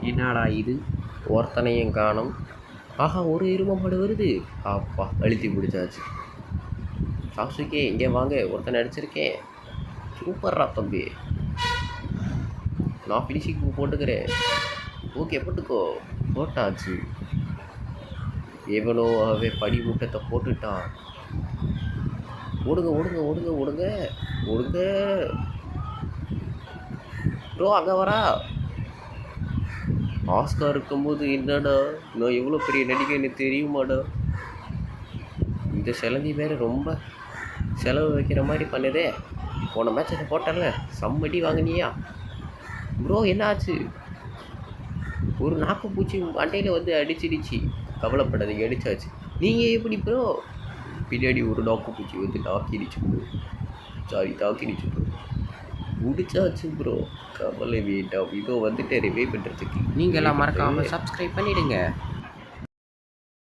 என்னடா இது, ஒருத்தனையும் காணோம். ஆஹா, ஒரு எருமை மாடு வருது. அப்பா, அழுத்தி பிடிச்சாச்சு. சாசுகே இங்கே வாங்க, ஒருத்தனை அடிச்சிருக்கேன். சூப்பர்ரா தம்பி, நான் ஃபினிஷிங் போட்டுக்கிறேன். ஓகே, போட்டுக்கோ. போட்டாச்சு. எவனோ அவன் படி மூட்டத்தை போட்டுட்டான். ஓடுங்க ஓடுங்க ஓடுங்க ஓடுங்க ஓடுங்க. ப்ரோ அங்கே வரா. ஆஸ்கார் இருக்கும்போது என்னடா நான் எவ்வளோ பெரிய நடிகைன்னு தெரியுமாடா. இந்த செலந்தி வேறு ரொம்ப செலவு வைக்கிற மாதிரி பண்ணுதே. போன மேட்ச் அதை போட்டல, செம்மடி வாங்கினியா ப்ரோ? என்ன ஆச்சு? ஒரு நாக்கு பூச்சி அண்டையில் வந்து அடிச்சிடுச்சு. கவலைப்படாதீங்க, அடிச்சாச்சு. நீங்கள் எப்படி ப்ரோ? பின்னாடி ஒரு நாக்கு பூச்சி வந்து தாக்கிடுச்சு ப்ரோ. சாரி, தாக்கிடுச்சு ப்ரோ. முடிச்சாச்சு ப்ரோ, கவலை வேண்டாம். இதோ வந்துட்டு ரிவே பண்ணுறதுக்கு. நீங்கள் எல்லாம் மறக்காமல் சப்ஸ்கிரைப் பண்ணிவிடுங்க.